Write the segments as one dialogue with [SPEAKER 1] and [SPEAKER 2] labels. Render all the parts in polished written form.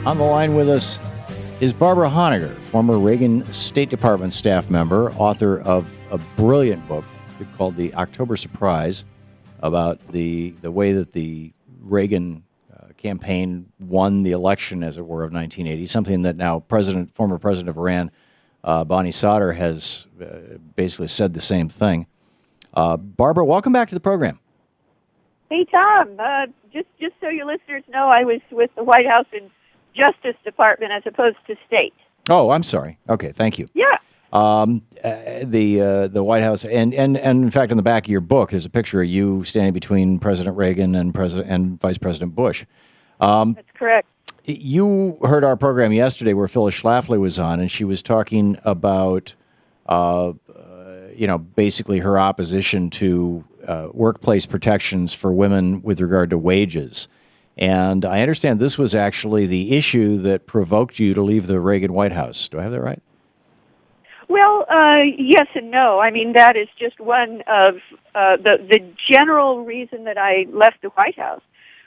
[SPEAKER 1] On the line with us is Barbara Honegger, former Reagan State Department staff member, author of a brilliant book called The October Surprise, about the way that the Reagan campaign won the election, as it were, of 1980, something that now former President of Iran, Bani Sadr, has basically said the same thing. Barbara, welcome back to the program.
[SPEAKER 2] Hey, Tom. Just so your listeners know, I was with the White House and Justice Department as opposed to state.
[SPEAKER 1] Oh, I'm sorry. Okay, thank you.
[SPEAKER 2] Yeah.
[SPEAKER 1] The White House, and in fact, on the back of your book, there's a picture of you standing between President Reagan and Vice President Bush.
[SPEAKER 2] That's correct.
[SPEAKER 1] You heard our program yesterday where Phyllis Schlafly was on, and she was talking about, basically her opposition to workplace protections for women with regard to wages. And I understand this was actually the issue that provoked you to leave the Reagan White House. Do I have that right?
[SPEAKER 2] Well, yes and no. I mean, that is just one of the general reason that I left the White House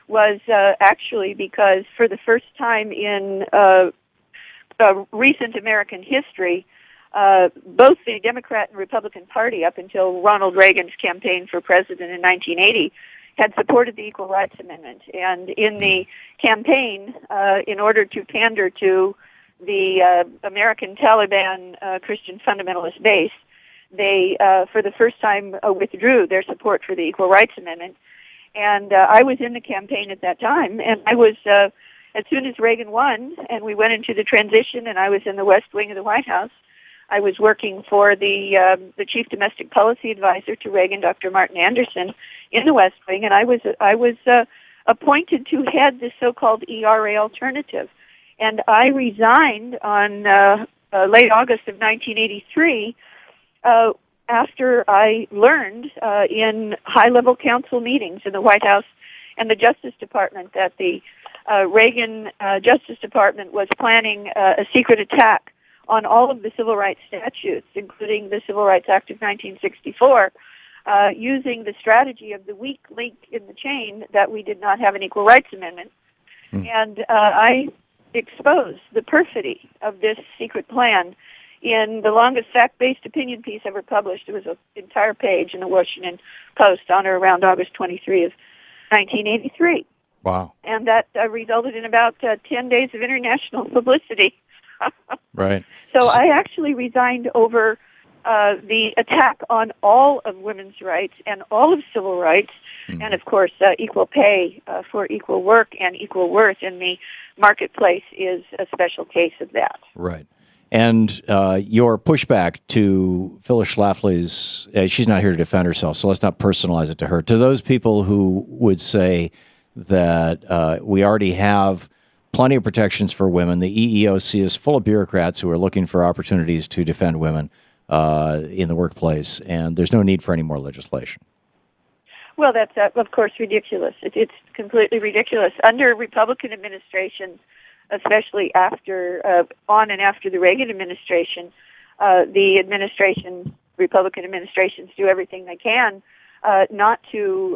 [SPEAKER 2] was actually because for the first time in recent American history, both the Democrat and Republican Party, up until Ronald Reagan's campaign for president in 1980, had supported the Equal Rights Amendment. And in the campaign, in order to pander to the American Taliban Christian fundamentalist base, they, for the first time, withdrew their support for the Equal Rights Amendment. And I was in the campaign at that time, and I was, as soon as Reagan won, and we went into the transition, and I was in the West Wing of the White House, I was working for the Chief Domestic Policy Advisor to Reagan, Dr. Martin Anderson, in the West Wing, and I was appointed to head the so-called ERA alternative. And I resigned on late August of 1983 after I learned in high-level council meetings in the White House and the Justice Department that the Reagan Justice Department was planning a secret attack on all of the civil rights statutes, including the Civil Rights Act of 1964, using the strategy of the weak link in the chain that we did not have an Equal Rights Amendment. And I exposed the perfidy of this secret plan in the longest fact-based opinion piece ever published. It was an entire page in the Washington Post on or around August 23 of 1983.
[SPEAKER 1] Wow.
[SPEAKER 2] And that resulted in about 10 days of international publicity.
[SPEAKER 1] Right.
[SPEAKER 2] So I actually resigned over the attack on all of women's rights and all of civil rights, and of course equal pay for equal work and equal worth in the marketplace is a special case of that.
[SPEAKER 1] Right. And your pushback to Phyllis Schlafly's, she's not here to defend herself, so let's not personalize it to her. To those people who would say that we already have plenty of protections for women, the EEOC is full of bureaucrats who are looking for opportunities to defend women in the workplace, and there's no need for any more legislation.
[SPEAKER 2] Well, that's, of course, ridiculous. It's completely ridiculous. Under Republican administrations, especially on and after the Reagan administration, Republican administrations do everything they can not to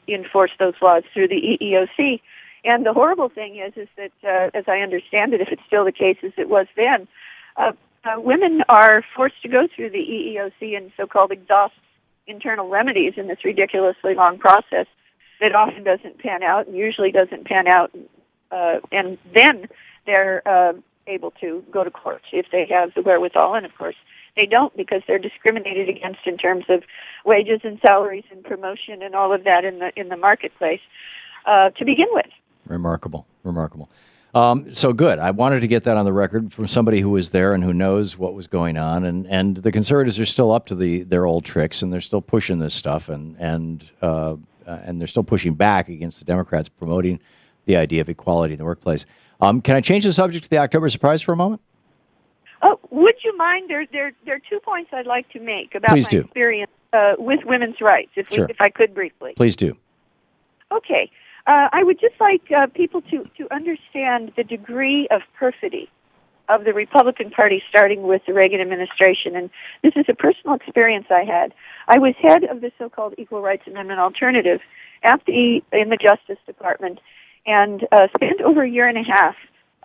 [SPEAKER 2] enforce those laws through the EEOC. And the horrible thing is that, as I understand it, if it's still the case as it was then, women are forced to go through the EEOC and so-called exhaust internal remedies in this ridiculously long process that often doesn't pan out and usually doesn't pan out, and then they're able to go to court if they have the wherewithal, and of course they don't because they're discriminated against in terms of wages and salaries and promotion and all of that in the marketplace to begin with.
[SPEAKER 1] Remarkable. So good. I wanted to get that on the record from somebody who was there and who knows what was going on. And the conservatives are still up to their old tricks, and they're still pushing this stuff, and they're still pushing back against the Democrats promoting the idea of equality in the workplace. Can I change the subject to the October surprise for a moment?
[SPEAKER 2] Oh, would you mind? There are 2 points I'd like to make about my experience with women's rights, if I could briefly.
[SPEAKER 1] Please do.
[SPEAKER 2] Okay. I would just like people to understand the degree of perfidy of the Republican Party, starting with the Reagan administration. And this is a personal experience I had. I was head of the so-called Equal Rights Amendment alternative in the Justice Department and spent over a year and a half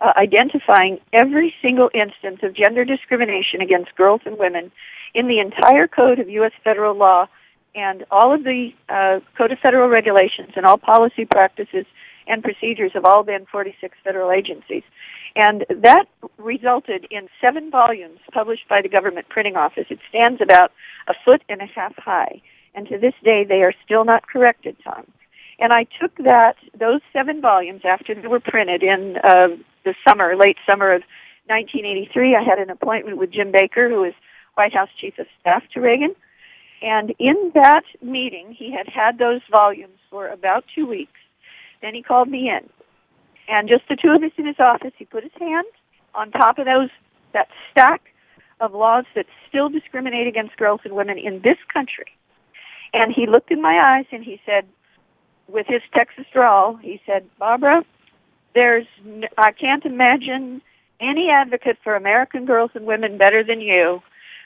[SPEAKER 2] identifying every single instance of gender discrimination against girls and women in the entire Code of U.S. federal law and all of the Code of Federal Regulations and all policy practices and procedures of all then 46 federal agencies. And that resulted in 7 volumes published by the government printing office. It stands about 1.5 feet high. And to this day, they are still not corrected, Tom. And I took those 7 volumes after they were printed in late summer of 1983. I had an appointment with Jim Baker, who is White House Chief of Staff to Reagan. And in that meeting, he had those volumes for about 2 weeks. Then he called me in. And just the two of us in his office, he put his hand on top of that stack of laws that still discriminate against girls and women in this country. And he looked in my eyes and he said, with his Texas drawl, he said, Barbara, I can't imagine any advocate for American girls and women better than you,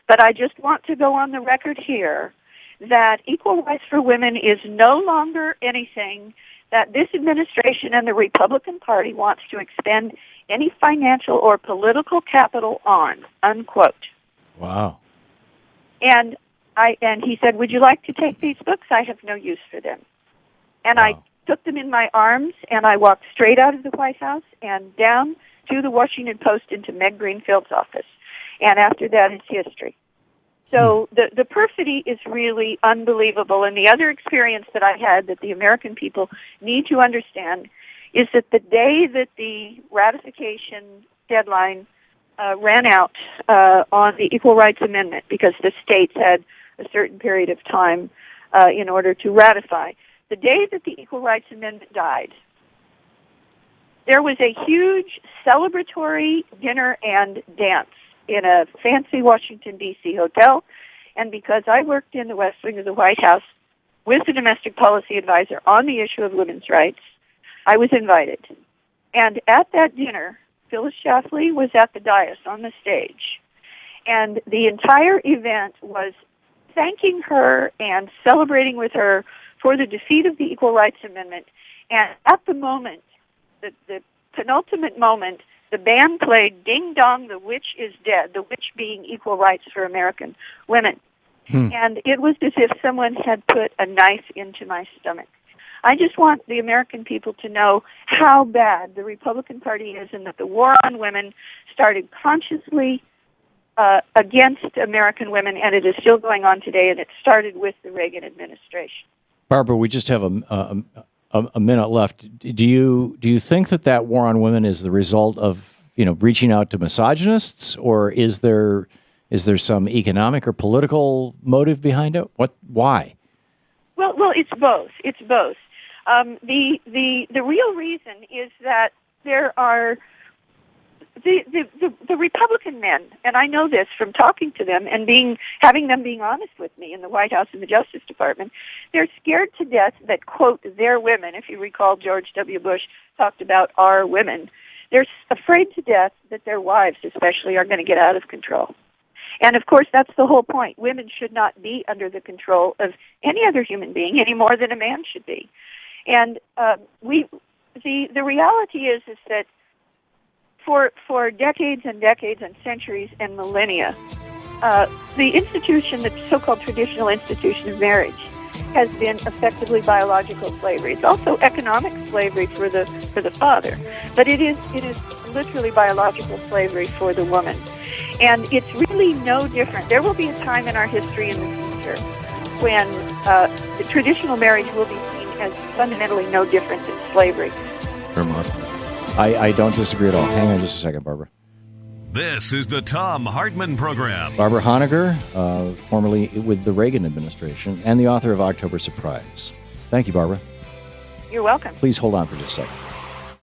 [SPEAKER 2] but I just want to go on the record here that equal rights for women is no longer anything that this administration and the Republican Party wants to expend any financial or political capital on, unquote.
[SPEAKER 1] Wow.
[SPEAKER 2] And he said, would you like to take these books? I have no use for them. And wow. I took them in my arms, and I walked straight out of the White House and down to the Washington Post into Meg Greenfield's office. And after that, it's history. So the perfidy is really unbelievable. And the other experience that I had that the American people need to understand is that the day that the ratification deadline ran out on the Equal Rights Amendment, because the states had a certain period of time in order to ratify, the day that the Equal Rights Amendment died, there was a huge celebratory dinner and dance in a fancy Washington, D.C. hotel, and because I worked in the West Wing of the White House with the domestic policy advisor on the issue of women's rights, I was invited. And at that dinner, Phyllis Schlafly was at the dais on the stage, and the entire event was thanking her and celebrating with her for the defeat of the Equal Rights Amendment. And at the moment, the penultimate moment, the band played Ding Dong, the Witch is Dead, the witch being equal rights for American women. And it was as if someone had put a knife into my stomach. I just want the American people to know how bad the Republican Party is and that the war on women started consciously against American women, and it is still going on today, and it started with the Reagan administration.
[SPEAKER 1] Barbara, we just have a minute left. Do you think that war on women is the result of reaching out to misogynists, or is there some economic or political motive behind it? Why?
[SPEAKER 2] Well, it's both. It's both. The real reason is that there are the Republican men, and I know this from talking to them and having them being honest with me in the White House and the Justice Department. They're scared to death that, quote, their women, if you recall George W. Bush talked about our women, they're afraid to death that their wives especially are going to get out of control. And of course, that's the whole point. Women should not be under the control of any other human being any more than a man should be. And the reality is that for decades and decades and centuries and millennia, the institution, the so-called traditional institution of marriage, has been effectively biological slavery. It's also economic slavery for the father, but it is literally biological slavery for the woman. And it's really no different. There will be a time in our history in the future when the traditional marriage will be seen as fundamentally no different than slavery.
[SPEAKER 1] Remarkable. I don't disagree at all. Hang on just a second, Barbara.
[SPEAKER 3] This is the Thom Hartmann Program.
[SPEAKER 1] Barbara Honegger, formerly with the Reagan administration, and the author of October Surprise. Thank you, Barbara.
[SPEAKER 2] You're welcome.
[SPEAKER 1] Please hold on for just a second.